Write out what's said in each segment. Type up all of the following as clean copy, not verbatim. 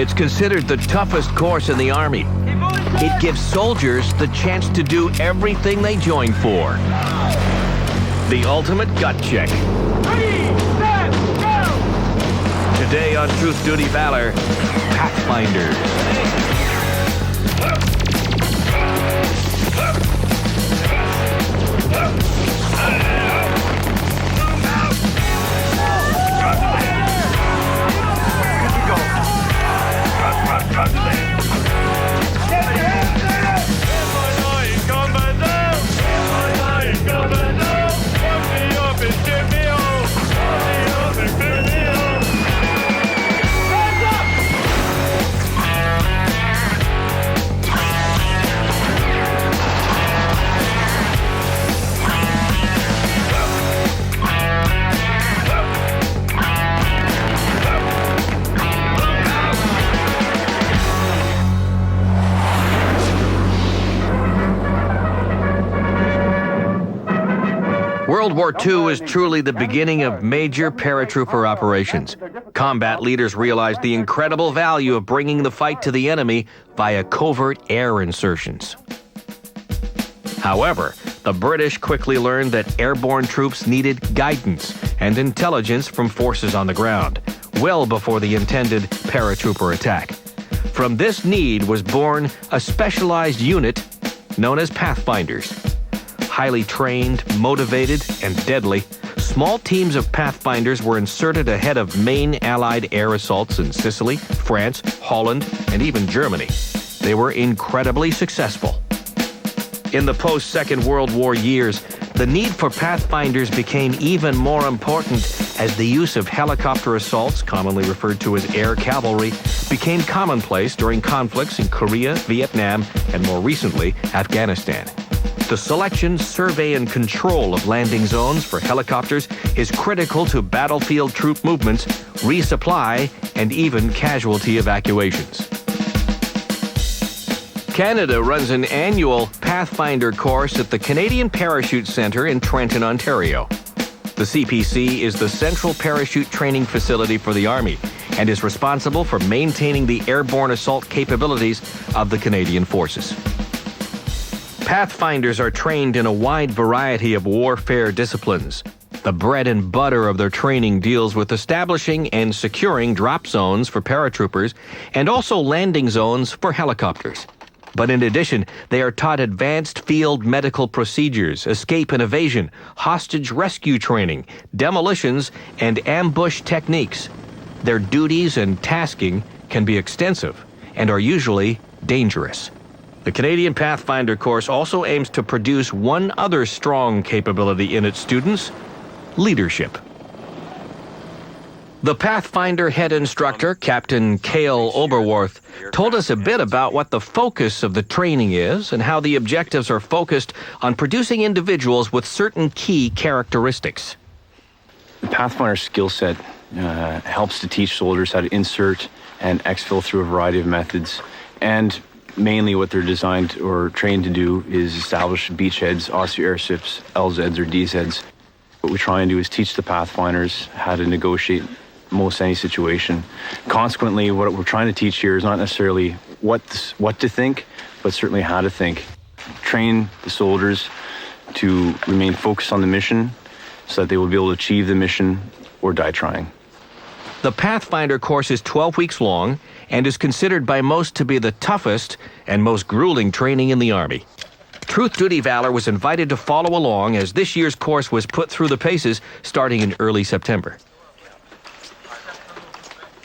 It's considered the toughest course in the Army. It gives soldiers the chance to do everything they join for. The ultimate gut check. 3, 7, go! Today on Truth, Duty, Valor, Pathfinders. World War II is truly the beginning of major paratrooper operations. Combat leaders realized the incredible value of bringing the fight to the enemy via covert air insertions. However, the British quickly learned that airborne troops needed guidance and intelligence from forces on the ground, well before the intended paratrooper attack. From this need was born a specialized unit known as Pathfinders. Highly trained, motivated, and deadly, small teams of Pathfinders were inserted ahead of main Allied air assaults in Sicily, France, Holland, and even Germany. They were incredibly successful. In the post-Second World War years, the need for Pathfinders became even more important as the use of helicopter assaults, commonly referred to as air cavalry, became commonplace during conflicts in Korea, Vietnam, and more recently, Afghanistan. The selection, survey, and control of landing zones for helicopters is critical to battlefield troop movements, resupply, and even casualty evacuations. Canada runs an annual Pathfinder course at the Canadian Parachute Centre in Trenton, Ontario. The CPC is the central parachute training facility for the Army and is responsible for maintaining the airborne assault capabilities of the Canadian Forces. Pathfinders are trained in a wide variety of warfare disciplines. The bread and butter of their training deals with establishing and securing drop zones for paratroopers and also landing zones for helicopters. But in addition, they are taught advanced field medical procedures, escape and evasion, hostage rescue training, demolitions, and ambush techniques. Their duties and tasking can be extensive and are usually dangerous. The Canadian Pathfinder course also aims to produce one other strong capability in its students: leadership. The Pathfinder head instructor, Captain Cale Oberworth, told us a bit about what the focus of the training is and how the objectives are focused on producing individuals with certain key characteristics. The Pathfinder skill set helps to teach soldiers how to insert and exfil through a variety of methods, and mainly what they're designed or trained to do is establish beachheads, OSU-AirSIPs, LZs, or DZs. What we try and do is teach the Pathfinders how to negotiate most any situation. Consequently, what we're trying to teach here is not necessarily what to think, but certainly how to think. Train the soldiers to remain focused on the mission so that they will be able to achieve the mission or die trying. The Pathfinder course is 12 weeks long and is considered by most to be the toughest and most grueling training in the Army. Truth, Duty, Valor was invited to follow along as this year's course was put through the paces starting in early September.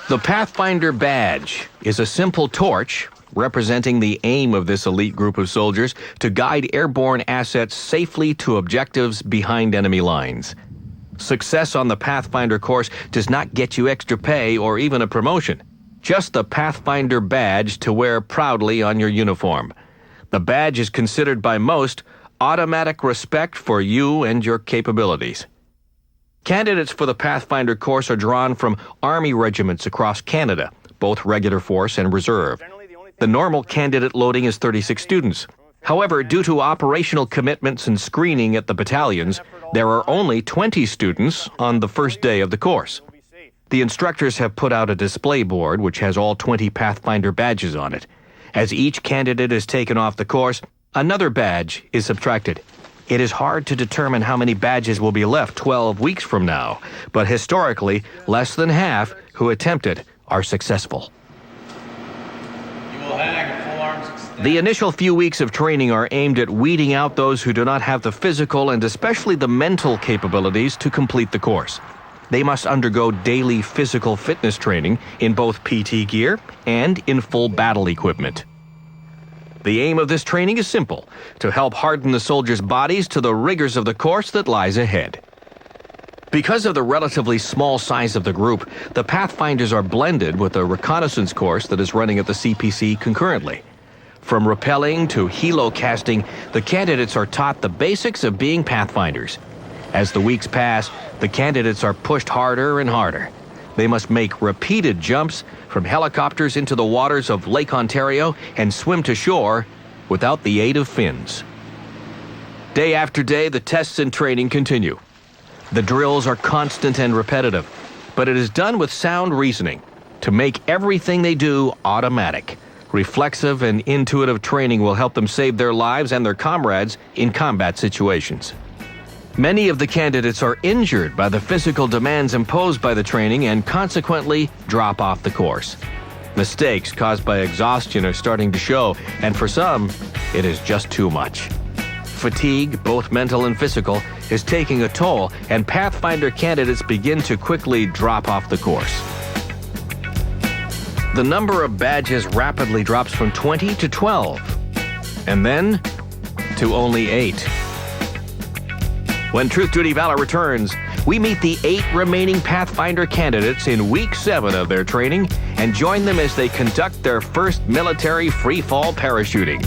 The Pathfinder badge is a simple torch representing the aim of this elite group of soldiers to guide airborne assets safely to objectives behind enemy lines. Success on the Pathfinder course does not get you extra pay or even a promotion, just the Pathfinder badge to wear proudly on your uniform. The badge is considered by most automatic respect for you and your capabilities. Candidates for the Pathfinder course are drawn from Army regiments across Canada, both regular force and reserve. The normal candidate loading is 36 students. However, due to operational commitments and screening at the battalions, there are only 20 students on the first day of the course. The instructors have put out a display board which has all 20 Pathfinder badges on it. As each candidate is taken off the course, another badge is subtracted. It is hard to determine how many badges will be left 12 weeks from now, but historically, less than half who attempt it are successful. You will hang full arms extended. The initial few weeks of training are aimed at weeding out those who do not have the physical and especially the mental capabilities to complete the course. They must undergo daily physical fitness training in both PT gear and in full battle equipment. The aim of this training is simple: to help harden the soldiers' bodies to the rigors of the course that lies ahead. Because of the relatively small size of the group, the Pathfinders are blended with a reconnaissance course that is running at the CPC concurrently. From rappelling to helo casting, the candidates are taught the basics of being Pathfinders. As the weeks pass, the candidates are pushed harder and harder. They must make repeated jumps from helicopters into the waters of Lake Ontario and swim to shore without the aid of fins. Day after day, the tests and training continue. The drills are constant and repetitive, but it is done with sound reasoning to make everything they do automatic. Reflexive and intuitive training will help them save their lives and their comrades in combat situations. Many of the candidates are injured by the physical demands imposed by the training and consequently drop off the course. Mistakes caused by exhaustion are starting to show, and for some, it is just too much. Fatigue, both mental and physical, is taking a toll, and Pathfinder candidates begin to quickly drop off the course. The number of badges rapidly drops from 20 to 12, and then to only 8. When Truth Duty Valor returns, we meet the 8 remaining Pathfinder candidates in Week 7 of their training and join them as they conduct their first military free-fall parachuting.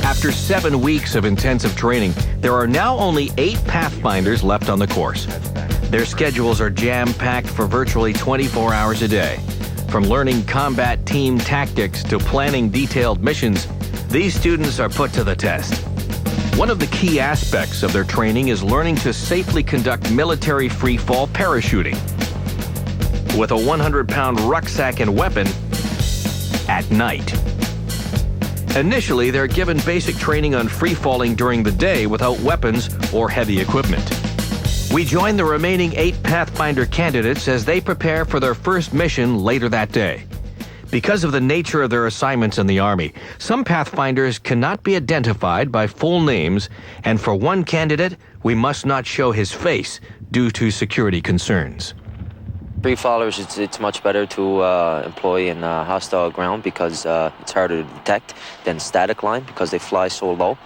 After 7 weeks of intensive training, there are now only 8 Pathfinders left on the course. Their schedules are jam-packed for virtually 24 hours a day. From learning combat team tactics to planning detailed missions, these students are put to the test. One of the key aspects of their training is learning to safely conduct military free-fall parachuting. With a 100-pound rucksack and weapon, at night. Initially, they're given basic training on free-falling during the day without weapons or heavy equipment. We join the remaining 8 Pathfinder candidates as they prepare for their first mission later that day. Because of the nature of their assignments in the Army, some Pathfinders cannot be identified by full names, and for one candidate, we must not show his face due to security concerns. Free-fallers, it's much better to employ in hostile ground because it's harder to detect than static line because they fly so low,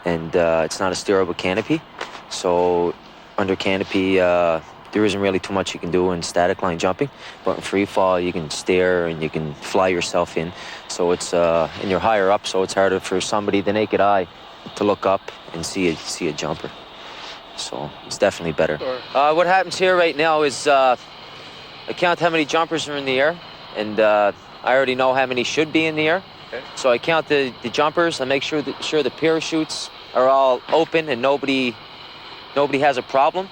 and it's not a steerable canopy. So under canopy, there isn't really too much you can do in static line jumping, but in free fall you can steer and you can fly yourself in. So it's and you're higher up, so it's harder for somebody, the naked eye, to look up and see a jumper. So it's definitely better. What happens here right now is I count how many jumpers are in the air, and I already know how many should be in the air. Okay. So I count the jumpers. I make sure the parachutes are all open and nobody has a problem.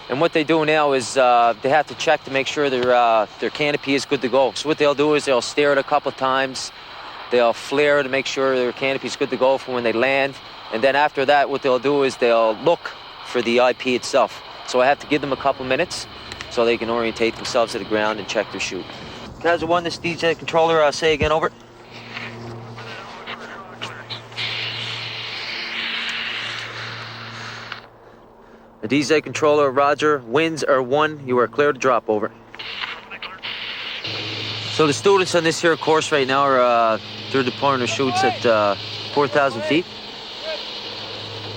And what they do now is they have to check to make sure their canopy is good to go. So what they'll do is they'll stare it a couple times. They'll flare to make sure their canopy is good to go for when they land. And then after that, what they'll do is they'll look for the IP itself. So I have to give them a couple minutes so they can orientate themselves to the ground and check their chute. Guys, one, this DJ controller, say again, over. The DJ controller, Roger, winds are 1, you are clear to drop, over. So the students on this here course right now are, they're deploying their chutes at 4,000 feet.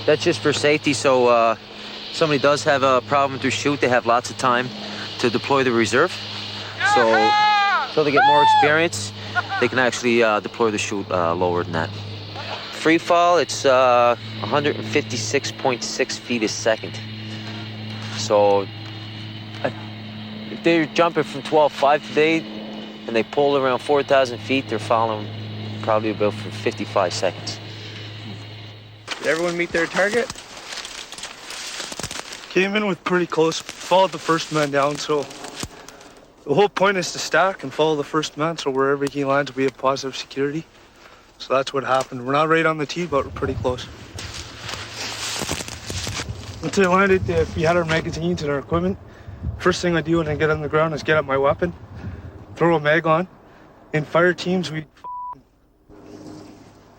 That's just for safety, so somebody does have a problem with their chute, they have lots of time to deploy the reserve. So they get more experience, they can actually deploy the chute lower than that. Free fall, it's 156.6 feet a second. So if they're jumping from 12.5 today and they pull around 4,000 feet, they're following probably about for 55 seconds. Did everyone meet their target? Came in with pretty close, followed the first man down, so the whole point is to stack and follow the first man, so wherever he lands, we have positive security. So that's what happened. We're not right on the tee, but we're pretty close. Once I landed, if we had our magazines and our equipment, first thing I do when I get on the ground is get up my weapon, throw a mag on. In fire teams, we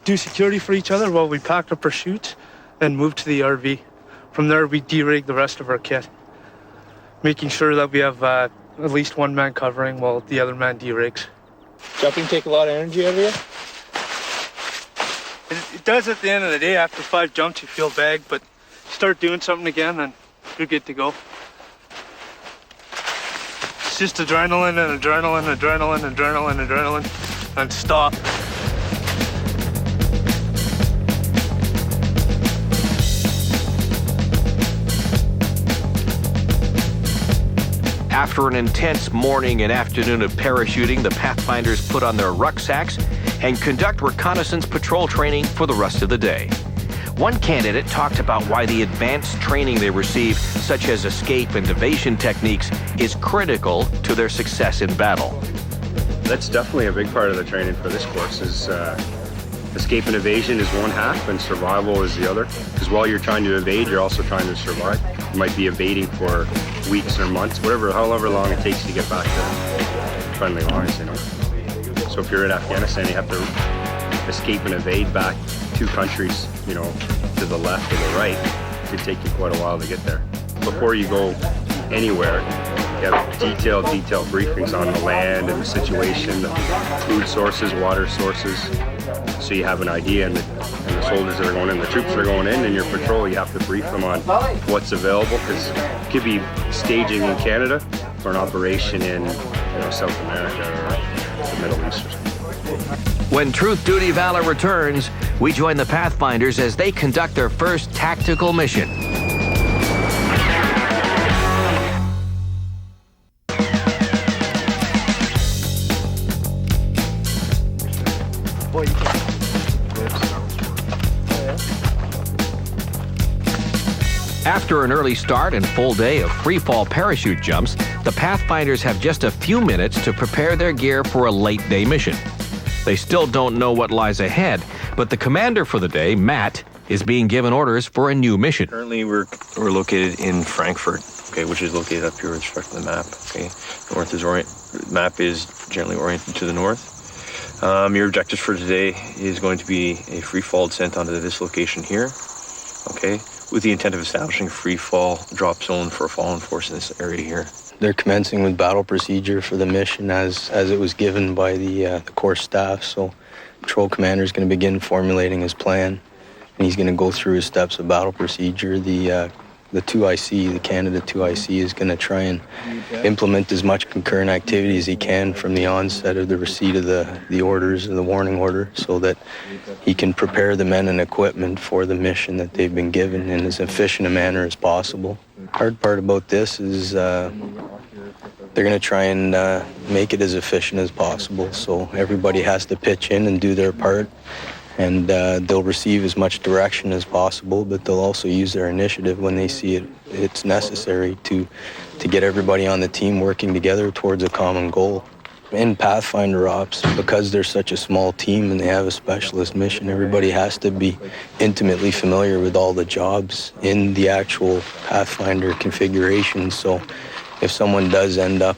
do security for each other while we packed up our chutes and moved to the RV. From there, we de-rig the rest of our kit, making sure that we have at least one man covering while the other man de-rigs. Jumping take a lot of energy out of you? It does at the end of the day. After 5 jumps, you feel bagged, but start doing something again and you're good to go. It's just adrenaline and adrenaline, adrenaline, adrenaline, adrenaline, and stop. After an intense morning and afternoon of parachuting, the Pathfinders put on their rucksacks and conduct reconnaissance patrol training for the rest of the day. One candidate talked about why the advanced training they receive, such as escape and evasion techniques, is critical to their success in battle. That's definitely a big part of the training for this course is escape and evasion is one half and survival is the other. Because while you're trying to evade, you're also trying to survive. You might be evading for weeks or months, however long it takes to get back to friendly lines, you know. So if you're in Afghanistan, you have to escape and evade back 2 countries, you know, to the left or the right. It could take you quite a while to get there. Before you go anywhere, you have detailed briefings on the land and the situation, the food sources, water sources, so you have an idea, and the soldiers that are going in, the troops that are going in your patrol, you have to brief them on what's available, because it could be staging in Canada for an operation in South America or the Middle East or something. When Truth Duty Valor returns, we join the Pathfinders as they conduct their first tactical mission. After an early start and full day of free-fall parachute jumps, the Pathfinders have just a few minutes to prepare their gear for a late-day mission. They still don't know what lies ahead, but the commander for the day, Matt, is being given orders for a new mission. Currently, we're located in Frankfurt, okay, which is located up here with respect to the map. Okay, map is generally oriented to the north. Your objectives for today is going to be a free fall descent onto this location here. Okay, with the intent of establishing a free fall drop zone for a fallen force in this area here. They're commencing with battle procedure for the mission as it was given by the course staff. So patrol commander is going to begin formulating his plan, and he's going to go through his steps of battle procedure. The 2IC, the Canada 2IC, is going to try and implement as much concurrent activity as he can from the onset of the receipt of the orders, the warning order, so that he can prepare the men and equipment for the mission that they've been given in as efficient a manner as possible. Hard part about this is they're going to try and make it as efficient as possible, so everybody has to pitch in and do their part. And they'll receive as much direction as possible, but they'll also use their initiative when they see it's necessary to get everybody on the team working together towards a common goal. In Pathfinder Ops, because they're such a small team and they have a specialist mission, everybody has to be intimately familiar with all the jobs in the actual Pathfinder configuration. So if someone does end up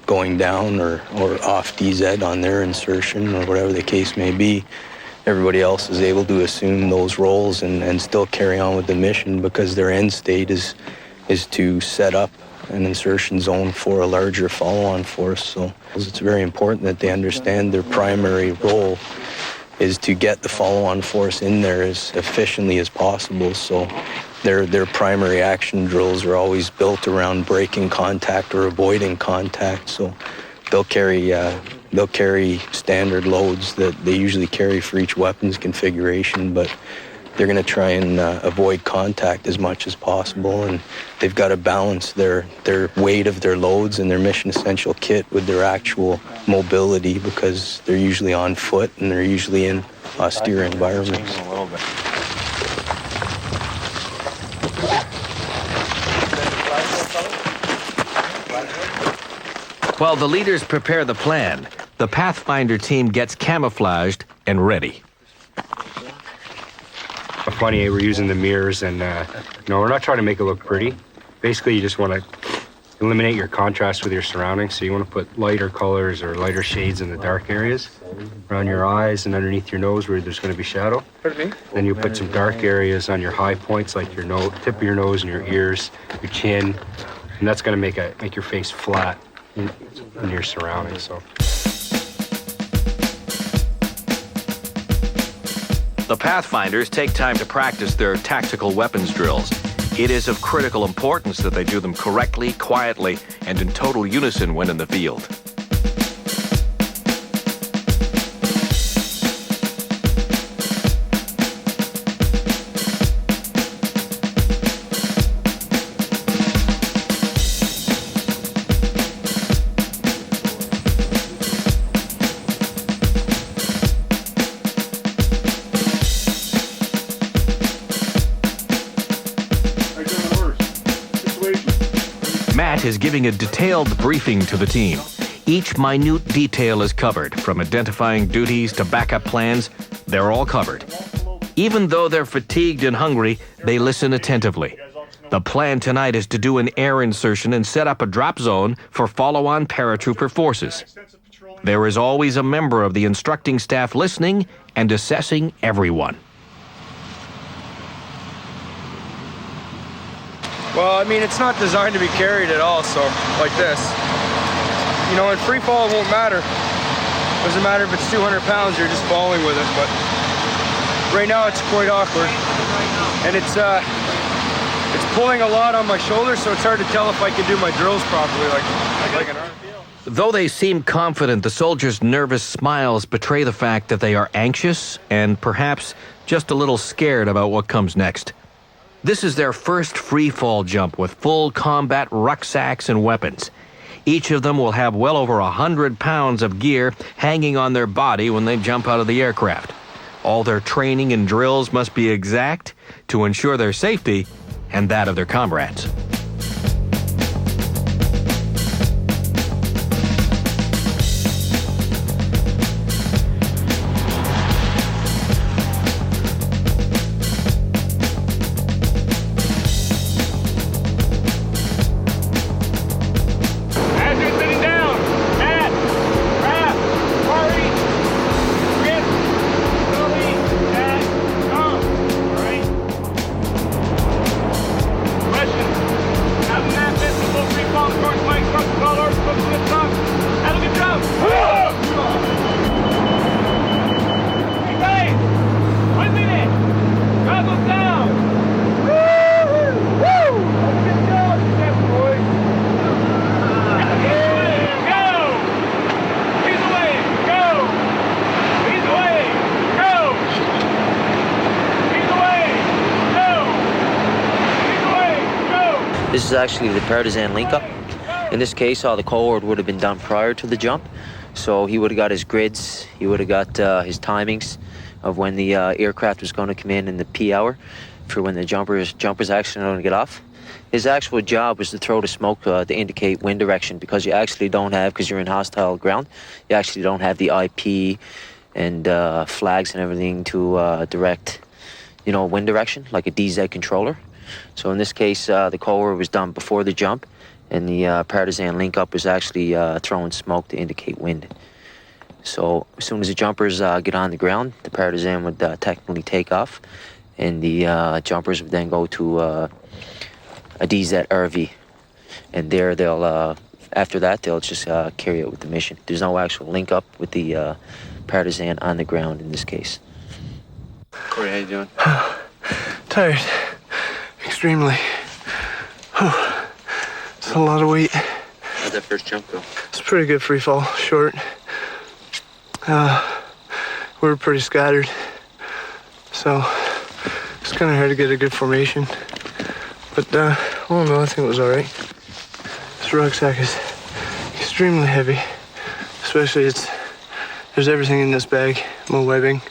going down or off DZ on their insertion or whatever the case may be, everybody else is able to assume those roles and still carry on with the mission, because their end state is to set up an insertion zone for a larger follow-on force. So it's very important that they understand their primary role is to get the follow-on force in there as efficiently as possible. So their primary action drills are always built around breaking contact or avoiding contact. So they'll carry standard loads that they usually carry for each weapons configuration, but they're going to try and avoid contact as much as possible, and they've got to balance their weight of their loads and their mission essential kit with their actual mobility, because they're usually on foot and they're usually in austere environments. While the leaders prepare the plan, the Pathfinder team gets camouflaged and ready. Funny, we're using the mirrors, and we're not trying to make it look pretty. Basically, you just want to eliminate your contrast with your surroundings. So you want to put lighter colors or lighter shades in the dark areas around your eyes and underneath your nose where there's going to be shadow. Then you put some dark areas on your high points, like your tip of your nose and your ears, your chin, and that's going to make your face flat in your surroundings. So. The Pathfinders take time to practice their tactical weapons drills. It is of critical importance that they do them correctly, quietly, and in total unison when in the field. Matt is giving a detailed briefing to the team. Each minute detail is covered, from identifying duties to backup plans. They're all covered. Even though they're fatigued and hungry, they listen attentively. The plan tonight is to do an air insertion and set up a drop zone for follow-on paratrooper forces. There is always a member of the instructing staff listening and assessing everyone. Well, I mean, it's not designed to be carried at all, so like this. You know, in free fall, it won't matter. It doesn't matter if it's 200 pounds, you're just falling with it, but right now it's quite awkward. And it's pulling a lot on my shoulders, so it's hard to tell if I can do my drills properly, like an arm. Though they seem confident, the soldiers' nervous smiles betray the fact that they are anxious and perhaps just a little scared about what comes next. This is their first free-fall jump with full combat rucksacks and weapons. Each of them will have well over 100 pounds of gear hanging on their body when they jump out of the aircraft. All their training and drills must be exact to ensure their safety and that of their comrades. This is actually the partisan link-up. In this case, all the cohort would have been done prior to the jump. So he would have got his grids, he would have got his timings of when the aircraft was going to come in the P hour for when the jumpers actually going to get off. His actual job was to throw the smoke to indicate wind direction, because you actually don't have, because you're in hostile ground, you actually don't have the IP and flags and everything to direct, wind direction, like a DZ controller. So in this case, the cohort was done before the jump, and the partisan link-up was actually throwing smoke to indicate wind. So as soon as the jumpers get on the ground, the partisan would technically take off, and the jumpers would then go to a DZ RV. And there they'll, after that, they'll just carry out with the mission. There's no actual link-up with the partisan on the ground in this case. Corey, how you doing? Tired. Extremely. It's a lot of weight. How'd that first jump go? It's pretty good free fall, short. We were pretty scattered. So It's kind of hard to get a good formation. But, all in all, I think it was all right. This rucksack is extremely heavy. Especially there's everything in this bag. My webbing,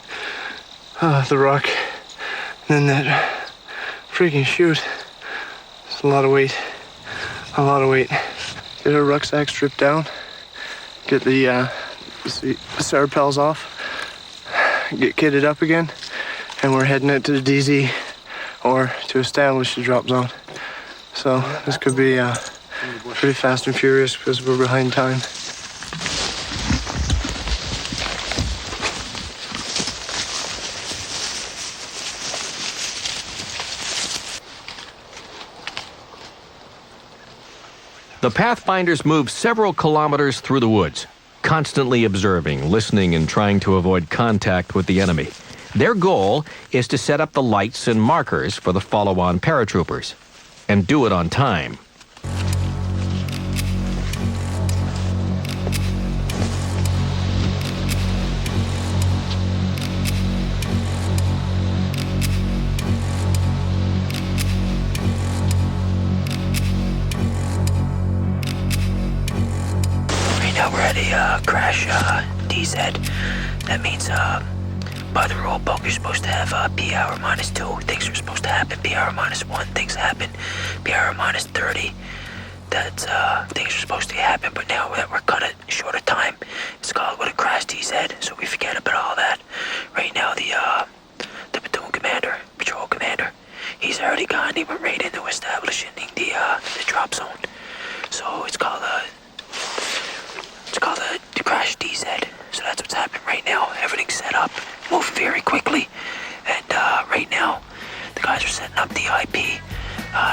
the ruck, and then that freaking chute. It's a lot of weight. A lot of weight. Get our rucksack stripped down. Get the sarpels off. Get kitted up again. And we're heading out to the DZ or to establish the drop zone. So this could be pretty fast and furious because we're behind time. The Pathfinders moved several kilometers through the woods, constantly observing, listening, and trying to avoid contact with the enemy. Their goal is to set up the lights and markers for the follow-on paratroopers, and do it on time. Right now we're at a crash DZ. That means by the rule book, you're supposed to have P hour -2. Things are supposed to happen. P hour -1. Things happen. P hour -30. That's things are supposed to happen. But now that we're cut it short of time, it's called what a crash DZ. So we forget about all that. Right now, the platoon commander, patrol commander, he's already gone. He went right into establishing the drop zone. So it's called the crash DZ. So that's what's happening right now. Everything's set up, moving very quickly. And right now, the guys are setting up the IP.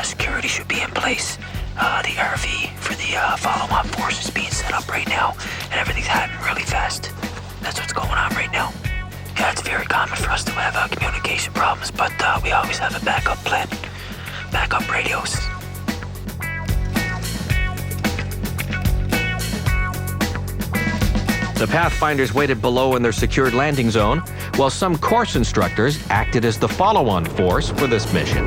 Security should be in place. The RV for the follow-on force is being set up right now. And everything's happening really fast. That's what's going on right now. Yeah, it's very common for us to have communication problems, but we always have a backup plan. Backup radios. The Pathfinders waited below in their secured landing zone, while some course instructors acted as the follow-on force for this mission.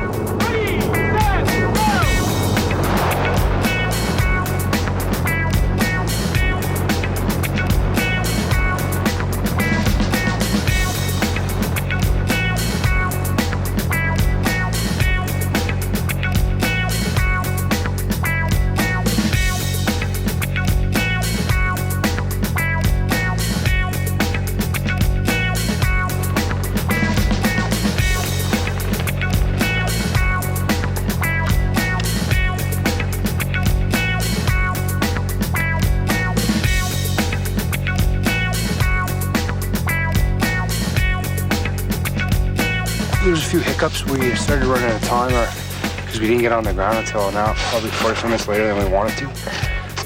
There was a few hiccups. We started running out of time because we didn't get on the ground until now, probably 45 minutes later than we wanted to.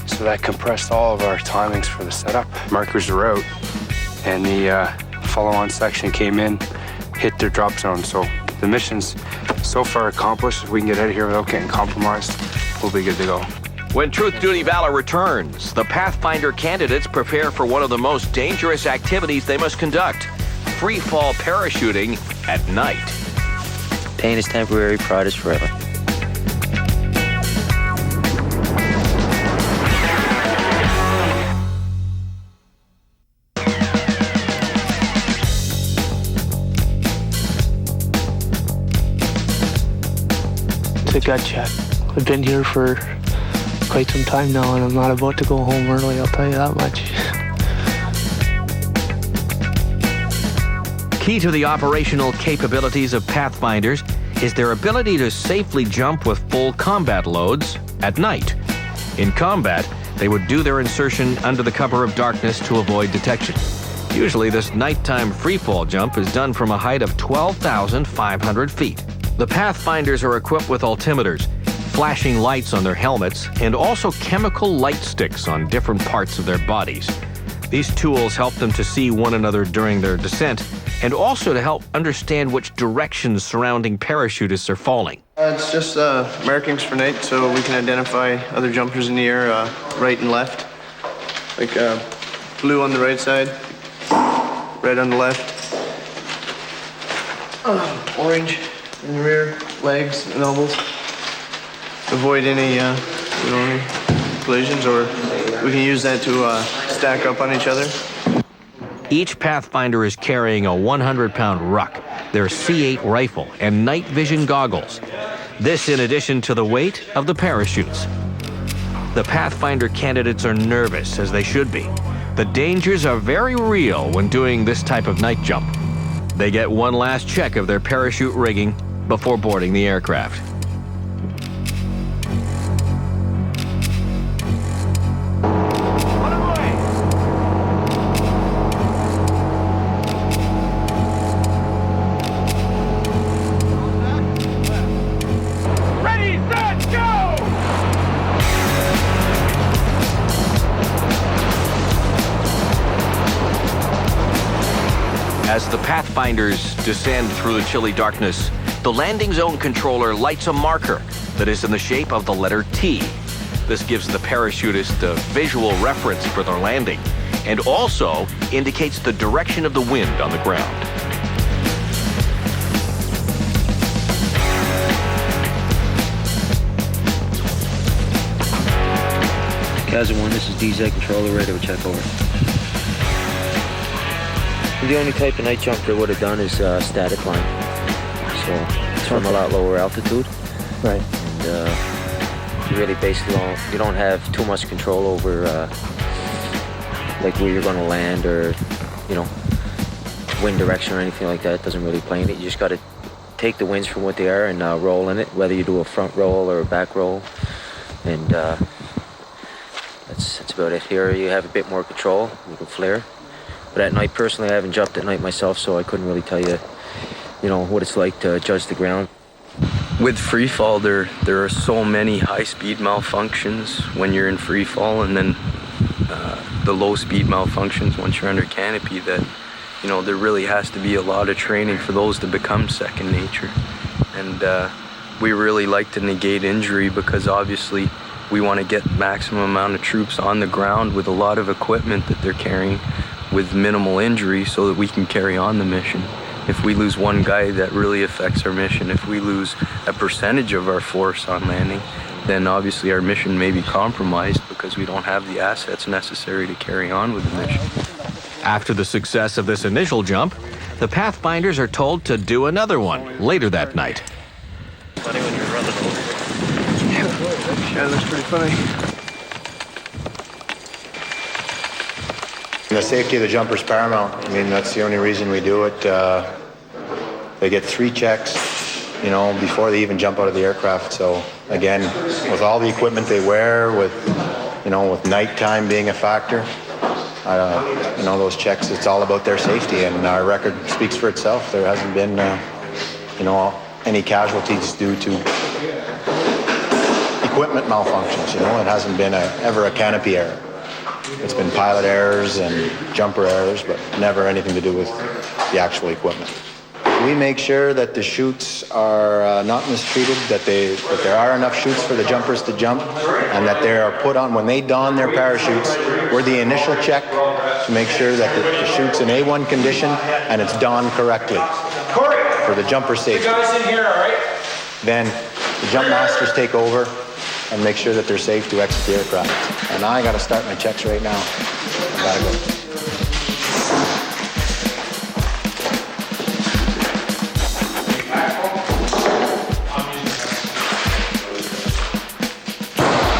So that compressed all of our timings for the setup. Markers are out, and the follow-on section came in, hit their drop zone. So the mission's so far accomplished. If we can get out of here without getting compromised, we'll be good to go. When Truth Duty Valor returns, the Pathfinder candidates prepare for one of the most dangerous activities they must conduct: free-fall parachuting at night. Pain is temporary, pride is forever. It's a gut check. I've been here for quite some time now, and I'm not about to go home early, I'll tell you that much. Key to the operational capabilities of Pathfinders is their ability to safely jump with full combat loads at night. In combat, they would do their insertion under the cover of darkness to avoid detection. Usually, this nighttime freefall jump is done from a height of 12,500 feet. The Pathfinders are equipped with altimeters, flashing lights on their helmets, and also chemical light sticks on different parts of their bodies. These tools help them to see one another during their descent, and also to help understand which directions surrounding parachutists are falling. It's just markings for night, so we can identify other jumpers in the air, right and left. Like blue on the right side, red on the left, orange in the rear, legs and elbows. Avoid any, collisions, or we can use that to stack up on each other. Each Pathfinder is carrying a 100-pound ruck, their C8 rifle, and night vision goggles. This in addition to the weight of the parachutes. The Pathfinder candidates are nervous, as they should be. The dangers are very real when doing this type of night jump. They get one last check of their parachute rigging before boarding the aircraft. As the Pathfinders descend through the chilly darkness, the landing zone controller lights a marker that is in the shape of the letter T. This gives the parachutist a visual reference for their landing and also indicates the direction of the wind on the ground. Kaiser 1, this is DZ controller, radio check over. The only type of night jump they would have done is static line. So it's from a lot lower altitude. Right. And you really basically don't have too much control over like where you're going to land or, wind direction or anything like that. It doesn't really play in it. You just got to take the winds from what they are and roll in it, whether you do a front roll or a back roll. And that's about it. Here you have a bit more control. You can flare. But at night, personally, I haven't jumped at night myself, so I couldn't really tell you, what it's like to judge the ground. With free fall, there are so many high-speed malfunctions when you're in free fall, and then the low-speed malfunctions once you're under canopy that, there really has to be a lot of training for those to become second nature. And we really like to negate injury because obviously we want to get maximum amount of troops on the ground with a lot of equipment that they're carrying with minimal injury so that we can carry on the mission. If we lose one guy, that really affects our mission. If we lose a percentage of our force on landing, then obviously our mission may be compromised because we don't have the assets necessary to carry on with the mission. After the success of this initial jump, the Pathfinders are told to do another one later that night. Funny when you're running over. Yeah, that's pretty funny. The safety of the jumper is paramount. I mean, that's the only reason we do it. They get 3 checks, before they even jump out of the aircraft. So again, with all the equipment they wear, with nighttime being a factor, those checks, it's all about their safety, and our record speaks for itself. There hasn't been, any casualties due to equipment malfunctions. It hasn't been ever a canopy error. It's been pilot errors and jumper errors, but never anything to do with the actual equipment. We make sure that the chutes are not mistreated, that there are enough chutes for the jumpers to jump, and that they are put on when they don their parachutes. We're the initial check to make sure that the chute's in A1 condition and it's donned correctly for the jumper safety. You guys in here, all right? Then the jump masters take over and make sure that they're safe to exit the aircraft. And I gotta start my checks right now. I gotta go.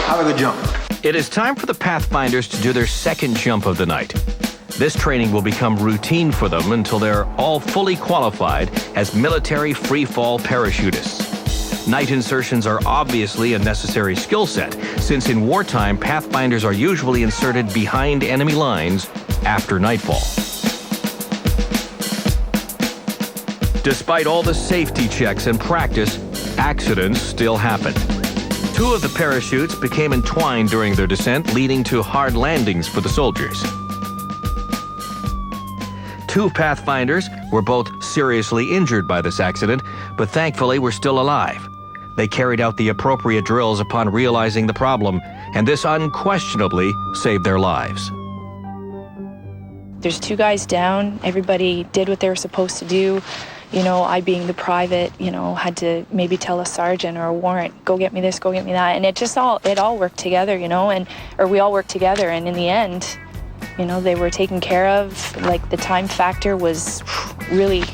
Have a good jump. It is time for the Pathfinders to do their second jump of the night. This training will become routine for them until they're all fully qualified as military free-fall parachutists. Night insertions are obviously a necessary skill set, since in wartime, Pathfinders are usually inserted behind enemy lines after nightfall. Despite all the safety checks and practice, accidents still happen. 2 of the parachutes became entwined during their descent, leading to hard landings for the soldiers. 2 Pathfinders were both seriously injured by this accident, but thankfully were still alive. They carried out the appropriate drills upon realizing the problem, and this unquestionably saved their lives. There's 2 guys down. Everybody did what they were supposed to do. you know, I being the private, you know, had to maybe tell a sergeant or a warrant, go get me this, go get me that. And it all worked together, you know, or we all worked together. And in the end, you know, they were taken care of. Like, the time factor was really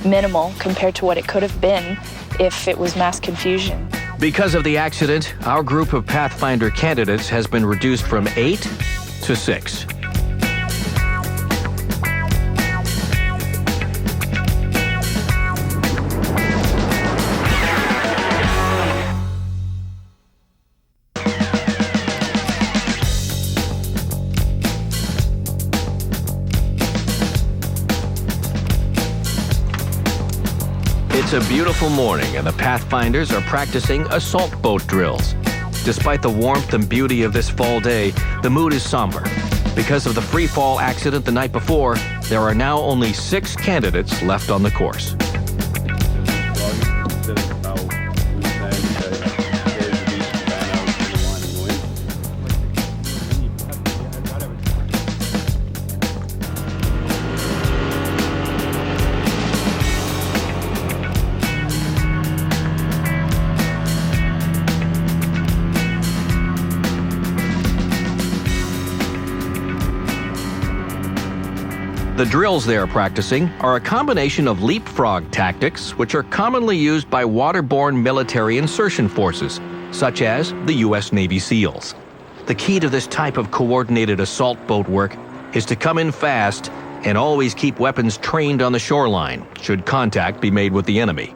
minimal compared to what it could have been if it was mass confusion. Because of the accident, our group of Pathfinder candidates has been reduced from 8 to 6. It's a beautiful morning, and the Pathfinders are practicing assault boat drills. Despite the warmth and beauty of this fall day, the mood is somber. Because of the free fall accident the night before, there are now only 6 candidates left on the course. The drills they are practicing are a combination of leapfrog tactics, which are commonly used by waterborne military insertion forces, such as the U.S. Navy SEALs. The key to this type of coordinated assault boat work is to come in fast and always keep weapons trained on the shoreline, should contact be made with the enemy.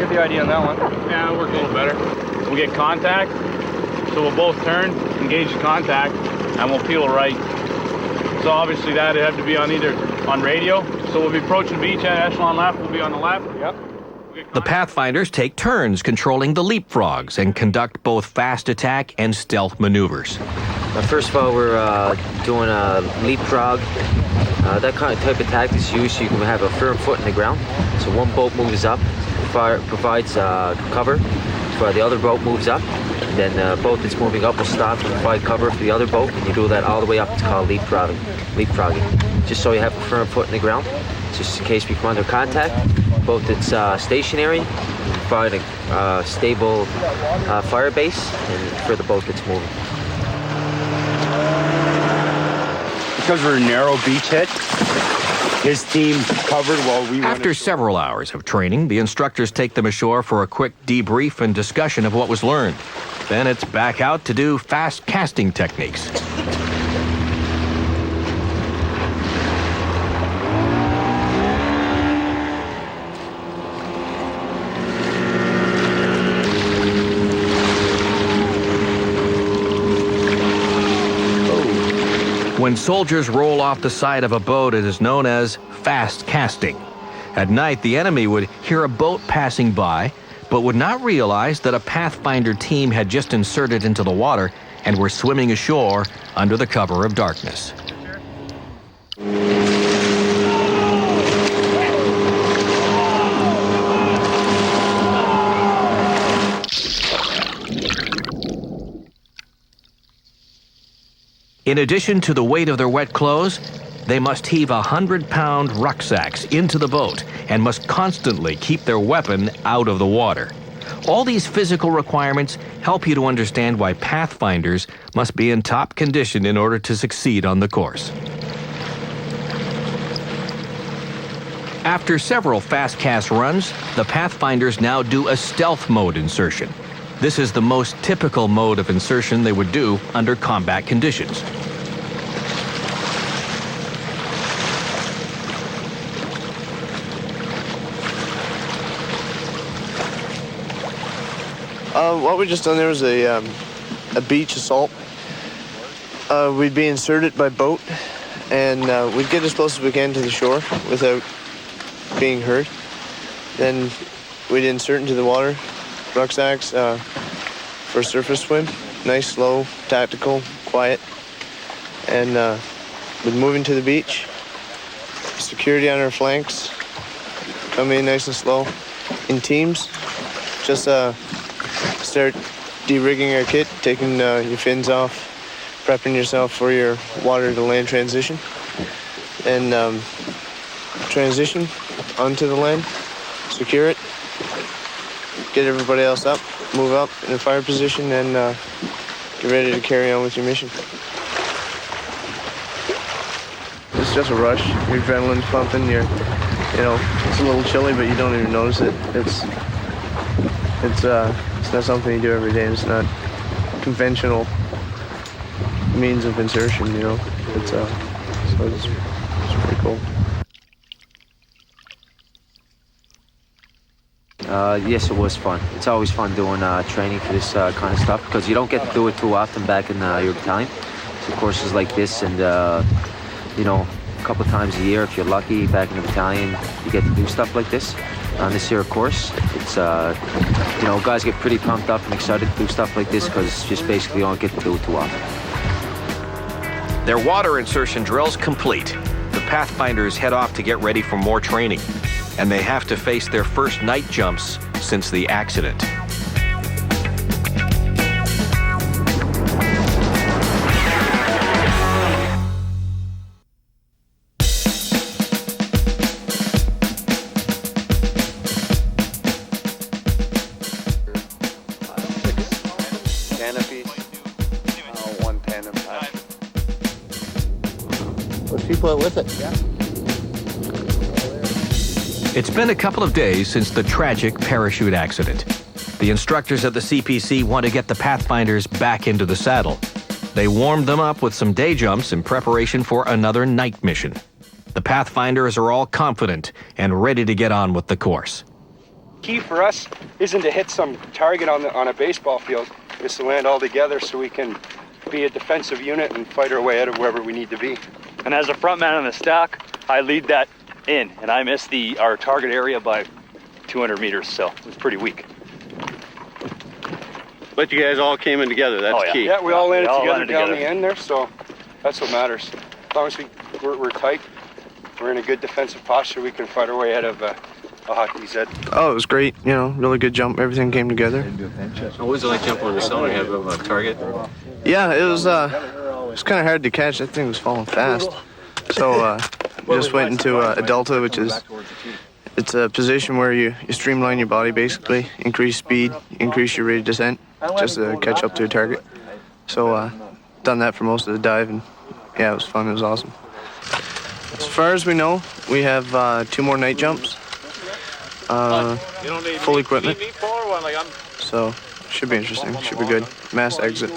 The idea on that one. Yeah, it worked a little better. We'll get contact, so we'll both turn, engage the contact, and we'll peel right. So obviously that'd have to be on radio. So we'll be approaching the beach at echelon left, we'll be on the left. Yep. The Pathfinders take turns controlling the leapfrogs and conduct both fast attack and stealth maneuvers. First of all, we're doing a leapfrog. That kind of type of tactic is used so you can have a firm foot in the ground. So one boat moves up, provides cover while the other boat moves up. And then the boat that's moving up will stop and provide cover for the other boat. And you do that all the way up. It's called leapfrogging. Just so you have a firm foot in the ground, just in case we come under contact. Boat that's stationary, provide a stable fire base, and for the boat that's moving. Because we're a narrow beachhead, his team covered while we went. After several hours of training, the instructors take them ashore for a quick debrief and discussion of what was learned. Then it's back out to do fast casting techniques. When soldiers roll off the side of a boat, it is known as fast casting. At night, the enemy would hear a boat passing by, but would not realize that a Pathfinder team had just inserted into the water and were swimming ashore under the cover of darkness. In addition to the weight of their wet clothes, they must heave 100-pound rucksacks into the boat and must constantly keep their weapon out of the water. All these physical requirements help you to understand why Pathfinders must be in top condition in order to succeed on the course. After several fast cast runs, the Pathfinders now do a stealth mode insertion. This is the most typical mode of insertion they would do under combat conditions. What we just done there was a beach assault. We'd be inserted by boat, and we'd get as close as we can to the shore without being hurt. Then we'd insert into the water, rucksacks for a surface swim. Nice, slow, tactical, quiet. And we'd move into the beach. Security on our flanks. Come in nice and slow. in teams. Just start de-rigging our kit, taking your fins off, prepping yourself for your water to land transition, and transition onto the land, secure it, get everybody else up, move up in a fire position, and get ready to carry on with your mission. It's just a rush. Your adrenaline's pumping. It's a little chilly, but you don't even notice it. It's not something you do every day. It's not conventional means of insertion. So it's pretty cool. Yes, it was fun. It's always fun doing training for this kind of stuff because you don't get to do it too often back in your battalion. So courses like this and, a couple times a year, if you're lucky, back in the battalion, you get to do stuff like this. On this here course, it's, guys get pretty pumped up and excited to do stuff like this because just basically you don't get to do it too often. Their water insertion drill's complete. The Pathfinders head off to get ready for more training, and they have to face their first night jumps since the accident. Canopies, one tandem hatch. Put people with it. Yeah. It's been a couple of days since the tragic parachute accident. The instructors at the CPC want to get the Pathfinders back into the saddle. They warmed them up with some day jumps in preparation for another night mission. The Pathfinders are all confident and ready to get on with the course. Key for us isn't to hit some target on a baseball field. It's to land all together so we can be a defensive unit and fight our way out of wherever we need to be. And as a front man on the stack, I lead that in, and I missed our target area by 200 meters, so it was pretty weak. But you guys all came in together, that's key. Yeah, we all landed together down the end there, so that's what matters. As long as we're tight, we're in a good defensive posture, we can fight our way out of a hot DZ. Oh, it was great. Really good jump. Everything came together. What was it like jumping on the cell when you had a target? Yeah, it was kind of hard to catch. That thing was falling fast. So we just went into a delta, which is it's a position where you streamline your body basically, increase speed, increase your rate of descent, just to catch up to a target. So done that for most of the dive, and yeah, it was fun. It was awesome. As far as we know, we have 2 more night jumps. Full equipment. So should be interesting. Should be good. Mass exit.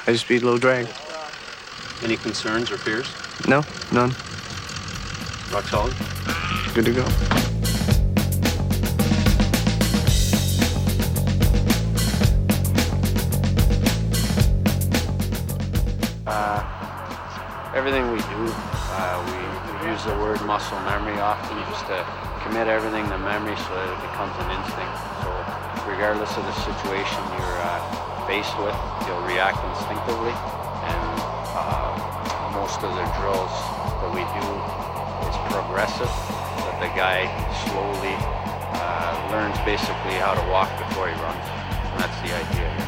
High speed, low drag. Any concerns or fears? No, none. Rock solid? Good to go. Everything we do, we use the word muscle memory often just to commit everything to memory so that it becomes an instinct. So regardless of the situation you're faced with, you'll react instinctively. And most of the drills that we do is progressive, that the guy slowly learns basically how to walk before he runs. And that's the idea here.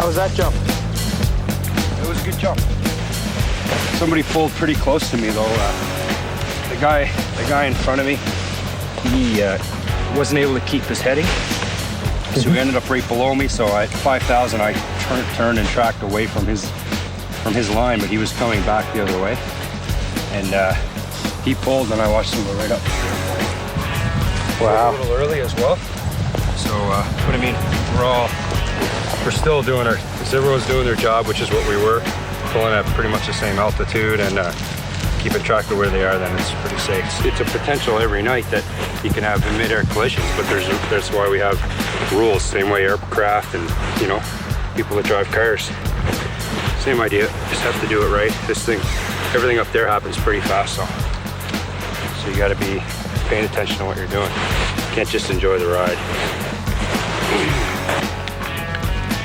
How was that jump? It was a good jump. Somebody pulled pretty close to me though. The guy in front of me, he wasn't able to keep his heading. So he ended up right below me. So at 5,000, I turned and tracked away from his line, but he was coming back the other way. And he pulled, and I watched him go right up. Wow. A little early as well. So, but I mean, we're still doing everyone's doing their job, which is what we were, pulling at pretty much the same altitude and keeping track of where they are, then it's pretty safe. It's a potential every night that you can have mid-air collisions, but that's why we have rules, same way aircraft and, you know, people that drive cars. Same idea, just have to do it right. Everything up there happens pretty fast, so you gotta be paying attention to what you're doing. You can't just enjoy the ride.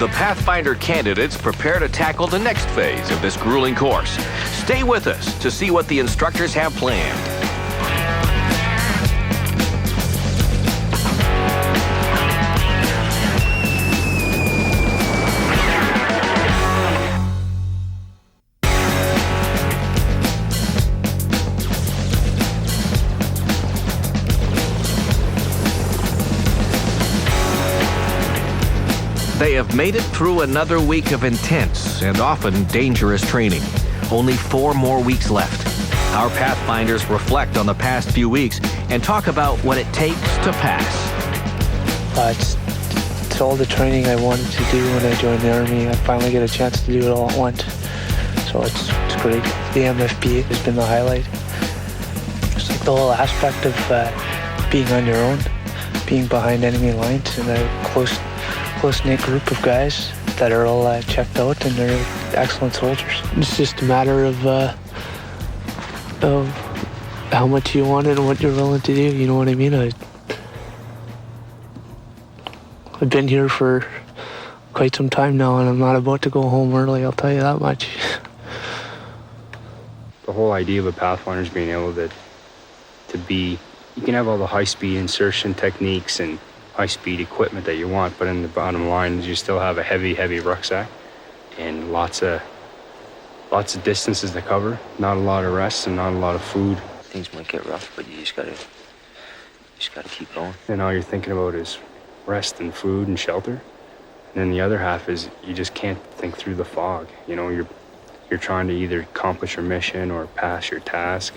The Pathfinder candidates prepare to tackle the next phase of this grueling course. Stay with us to see what the instructors have planned. They have made it through another week of intense and often dangerous training. Only 4 more weeks left. Our Pathfinders reflect on the past few weeks and talk about what it takes to pass. It's all the training I wanted to do when I joined the Army. I finally get a chance to do it all at once. So it's great. The MFP has been the highlight. Just like the whole aspect of being on your own, being behind enemy lines in a close-knit group of guys that are all checked out and they're excellent soldiers. It's just a matter of how much you want it and what you're willing to do, you know what I mean? I've been here for quite some time now and I'm not about to go home early, I'll tell you that much. The whole idea of a Pathfinder is being able to be, you can have all the high-speed insertion techniques and high-speed equipment that you want, but in the bottom line is you still have a heavy rucksack and lots of distances to cover, not a lot of rest and not a lot of food. Things might get rough, but you just gotta keep going. And all you're thinking about is rest and food and shelter. And then the other half is you just can't think through the fog. You know, you're trying to either accomplish your mission or pass your task,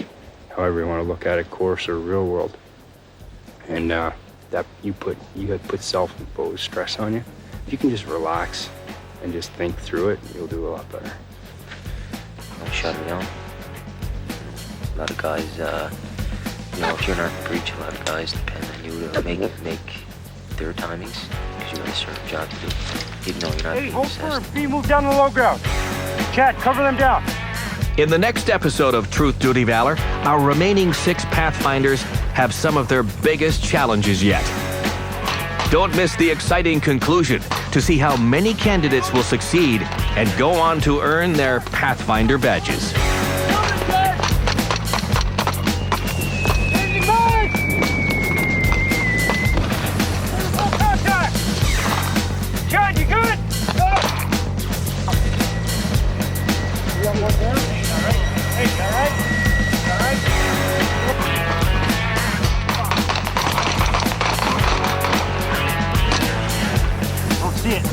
however you want to look at it, course or real world. And that you got to put self-imposed stress on you. If you can just relax and just think through it, you'll do a lot better. Don't shut it down. A lot of guys, you know, if you're not in breach, a lot of guys depend on you to make their timings because you got a certain job to do, even though you're not. Hey, hold firm. B, move down to the low ground. Chad, cover them down. In the next episode of Truth, Duty, Valor, our remaining 6 Pathfinders have some of their biggest challenges yet. Don't miss the exciting conclusion to see how many candidates will succeed and go on to earn their Pathfinder badges. Chad, you good? You got one there? All right. Hey, all right? All right? Don't see it.